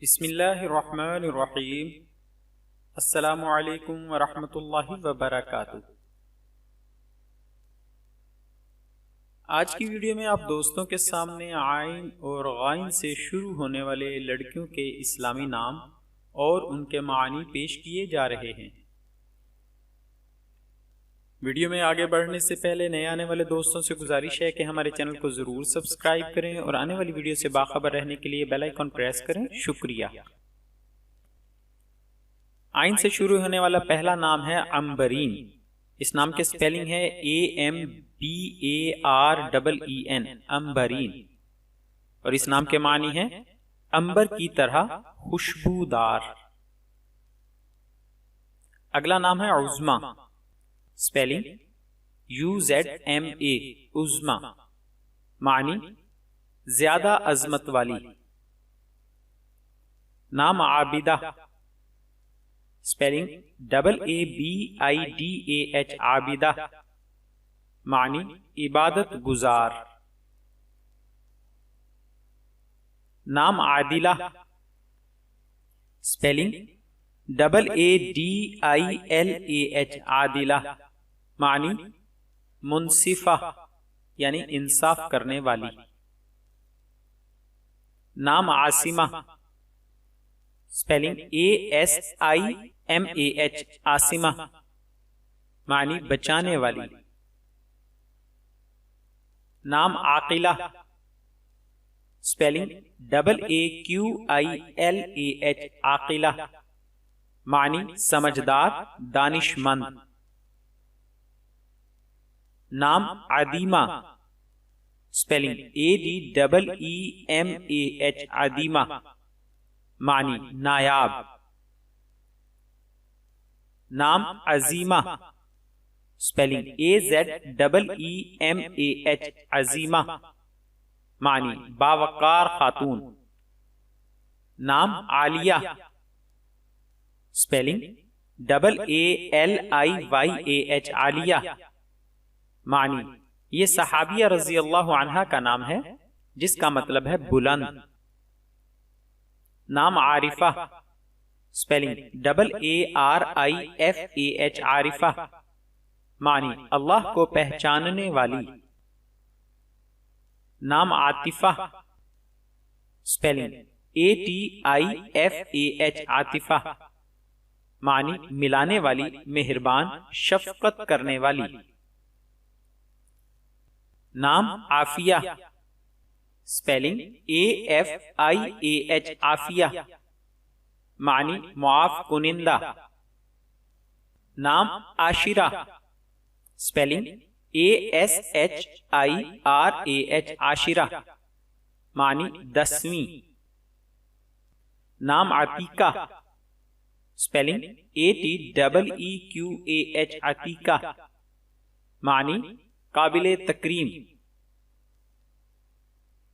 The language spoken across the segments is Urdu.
بسم اللہ الرحمن الرحیم۔ السلام علیکم ورحمۃ اللہ وبرکاتہ۔ آج کی ویڈیو میں آپ دوستوں کے سامنے عین اور غین سے شروع ہونے والے لڑکیوں کے اسلامی نام اور ان کے معنی پیش کیے جا رہے ہیں۔ ویڈیو میں آگے بڑھنے سے پہلے نئے آنے والے دوستوں سے گزارش ہے کہ ہمارے چینل کو ضرور سبسکرائب کریں اور آنے والی ویڈیو سے باخبر رہنے کے لیے بیل آئیکن پریس کریں۔ شکریہ۔ عین سے شروع ہونے والا پہلا نام ہے عنبرین۔ اس نام کے سپیلنگ ہے AMBAREEN، عنبرین، اور اس نام کے معنی ہے عنبر کی طرح خوشبودار۔ اگلا نام ہے عظمی، سپیلنگ UZMA، عظمی، معنی زیادہ عظمت والی۔ نام عابدہ، سپیلنگ ABIDAH، عابدہ، معنی عبادت گزار۔ نام عادلہ، سپیلنگ ADILAH، عادلہ، معنی منصفہ یعنی انصاف کرنے والی۔ نام عاصمہ، سپیلنگ ASIMAH، عاصمہ، معنی بچانے والی۔ نام عاقلہ، سپیلنگ AQILAH، عاقلہ، معنی سمجھدار، دانش مند۔ نام عدیمہ، سپیلنگ ADEEMAH، عدیمہ، معنی نایاب۔ نام عظیمہ، سپیلنگ AZEEMAH، عظیمہ، معنی باوقار خاتون۔ نام عالیہ، سپیلنگ ALIYAH، عالیہ، معنی یہ صحابیہ رضی اللہ عنہا کا نام ہے جس کا مطلب ہے بلند۔ نام عارفہ، سپیلنگ ARIFAH، عارفہ، معنی اللہ کو پہچاننے والی۔ نام عاطفہ، سپیلنگ ATIFAH، عاطفہ، معنی ملانے والی، مہربان، شفقت کرنے والی۔ نام عافیہ، سپیلنگ AFIAH، عافیہ، معنی معاف کنندہ۔ نام عاشرہ، سپیلنگ ASHIRAH، عاشرہ، معنی 10ویں۔ نام عتیقہ، سپیلنگ ATEEQAH، عتیقہ، معنی قابل تکریم۔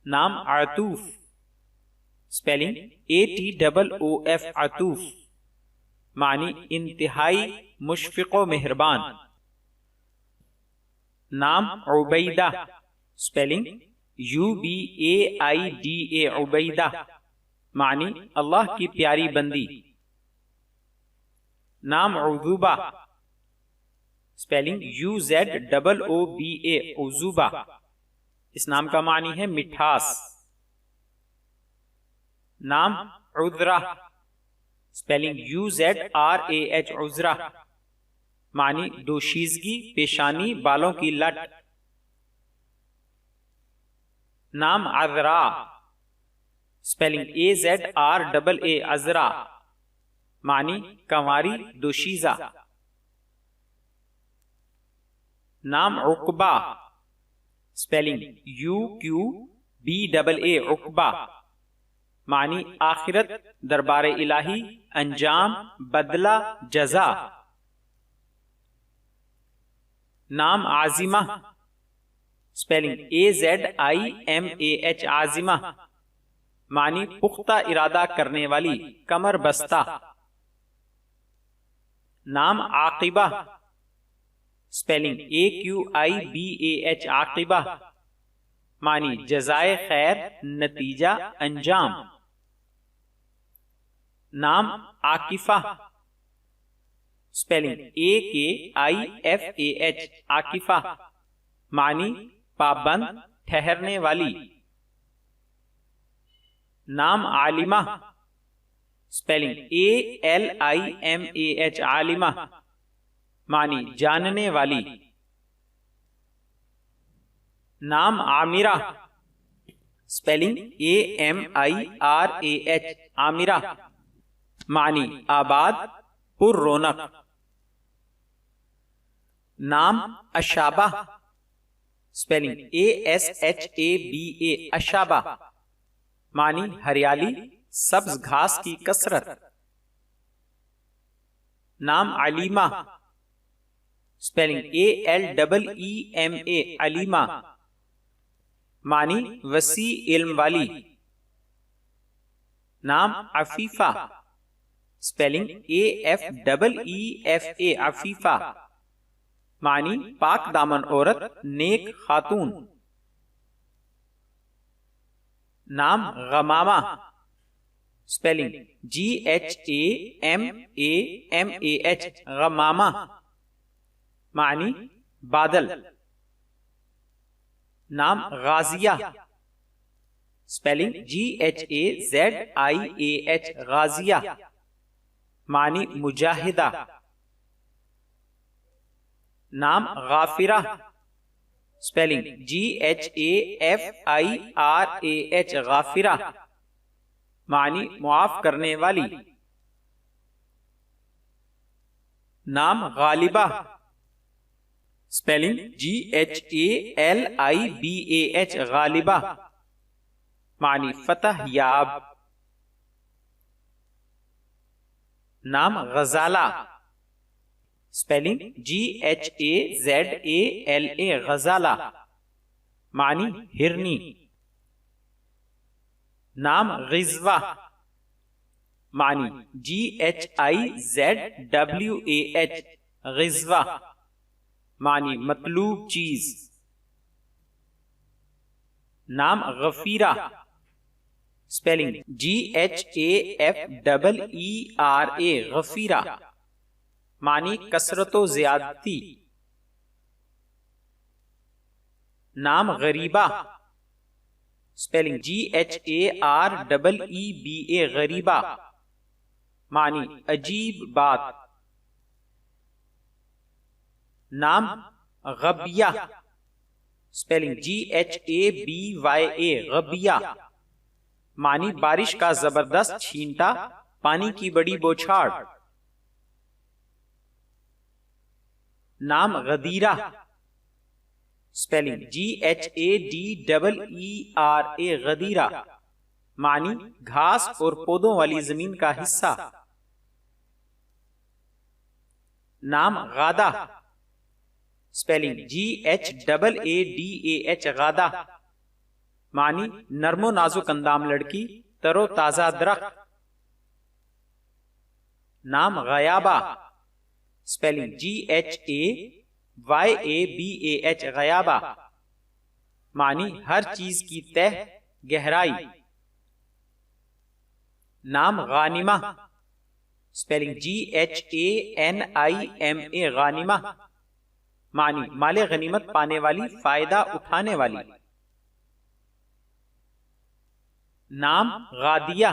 نام عطوف، سپیلنگ ATOOF، عطوف، معنی انتہائی مشفق و مہربان۔ نام عبیدہ، سپیلنگ UBAIDA، عبیدہ، معنی اللہ کی پیاری بندی۔ نام عذوبہ، سپیلنگ UZOOBA، عذوبہ، اس نام کا معنی ہے مٹھاس۔ نام عذرہ، سپیلنگ UZRAH، عذرہ، معنی دوشیزگی، پیشانی، بالوں کی لٹ۔ نام عذراء، سپیلنگ AZRAA، عذراء، معنی کنواری، دوشیزہ۔ نام عقبہ، سپیلنگ UQBAA، عقبہ، معنی آخرت، دربار الہی، انجام، بدلہ، جزا۔ نام عازمہ، سپیلنگ AZIMAH، عازمہ، معنی پختہ ارادہ کرنے والی، کمر بستہ۔ نام عاقبہ، سپیلنگ AQIBAH، عاقبہ، معنی جزائے خیر، نتیجہ، انجام۔ نام عاکفہ، اسپیلنگ AKIFAH، عاکفہ، معنی پابند، ٹھہرنے والی۔ نام عالمہ، اسپیلنگ ALIMAH، عالمہ، معنی جاننے والی۔ نام عامرہ، اسپیلنگ AMIRAH، عامرہ، معنی آباد، پر رونق۔ نام اشابہ، اسپیلنگ ASHABA، اشابہ، معنی ہریالی، سبز گھاس کی کثرت۔ نام علیمہ، اسپیلنگ ALEEMA، علیمہ، معنی وسیع علم والی۔ نام عفیفہ، اسپیلنگ AFEEFA، عفیفہ، معنی پاک دامن عورت، نیک خاتون۔ نام غمامہ، اسپیلنگ GHAMAMAH، غمامہ، معنی بادل۔ نام غازیہ، اسپیلنگ GHAZIAH، غازیہ، معنی مجاہدہ۔ نام غافرہ، اسپیلنگ GHAFIRAH، غافرہ، معنی معاف کرنے والی۔ نام غالبہ، اسپیلنگ GHALIBAH، غالبہ، معنی فتح یاب۔ نام غزالہ، اسپیلنگ GHAZALA، غزالہ، معنی ہرنی۔ نام غزوہ، معنی GHIZWAH، غزوہ، معنی مطلوب چیز۔ نام غفیرہ، اسپیلنگ GHAFEERA، غفیرہ، معنی کثرت و زیادتی۔ نام غریبہ، اسپیلنگ GHAREEBA، غریبہ، معنی عجیب بات۔ نام غبیہ، اسپیلنگ GHABYA، غبیہ، معنی بارش کا زبردست چھینٹا، پانی کی بڑی بوچھاڑ۔ نام غدیرہ، اسپیلنگ GHADEERA، غدیرہ، معنی گھاس اور پودوں والی زمین کا حصہ۔ نام غادہ، اسپیلنگ GHAADAH، غادہ، معنی نرم و نازک اندام لڑکی، تر و تازہ درخت۔ نام غیابہ، اسپیلنگ GHAYABAH، غیابہ، معنی ہر چیز کی تہ، گہرائی۔ نام غانمہ، اسپیلنگ GHANIMA، غانمہ، معنی مال غنیمت پانے والی، فائدہ اٹھانے والی۔ نام غادیہ،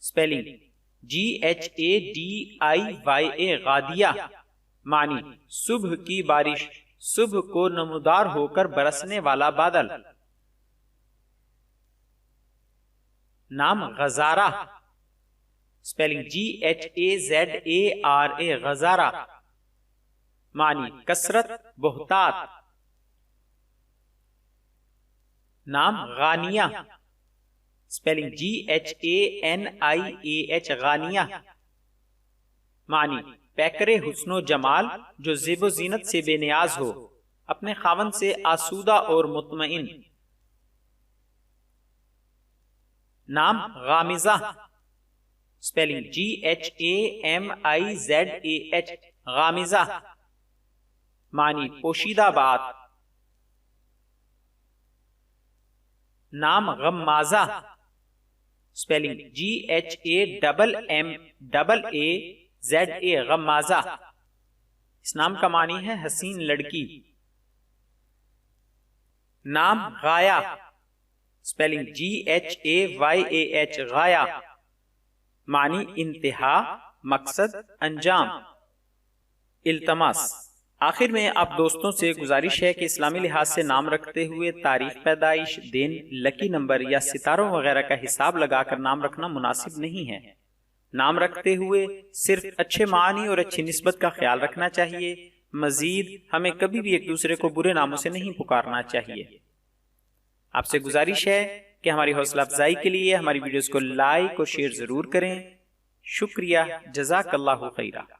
اسپیلنگ GHADIYA، غادیہ، معنی صبح کی بارش، صبح کو نمودار ہو کر برسنے والا بادل۔ نام غزارہ، اسپیلنگ GHAZARA، غزارہ، معنی کثرت، بہتات۔ نام غانیہ، اسپیلنگ GHANIAH، غانیہ، معنی پیکر حسن و جمال جو زیب و زینت سے بے نیاز ہو، اپنے خاوند سے آسودہ اور مطمئن۔ نام غامزہ، اسپیلنگ GHAMIZAH، غامزہ، معنی پوشیدہ بات۔ نام غمازہ، اسپیلنگ GHAMMAZA غمازہ۔ اس نام کا معنی ہے حسین لڑکی۔ نام غایہ، اسپیلنگ GHAYAH غایہ، معنی انتہا، مقصد، انجام۔ التماس، آخر میں آپ دوستوں سے گزارش ہے کہ اسلامی لحاظ سے نام رکھتے ہوئے تاریخ پیدائش، دن، لکی نمبر یا ستاروں وغیرہ کا حساب لگا کر نام رکھنا مناسب نہیں ہے۔ نام رکھتے ہوئے صرف اچھے معنی اور اچھی نسبت کا خیال رکھنا چاہیے۔ مزید ہمیں کبھی بھی ایک دوسرے کو برے ناموں سے نہیں پکارنا چاہیے۔ آپ سے گزارش ہے کہ ہماری حوصلہ افزائی کے لیے ہماری ویڈیوز کو لائک اور شیئر ضرور کریں۔ شکریہ، جزاک اللہ خیرہ۔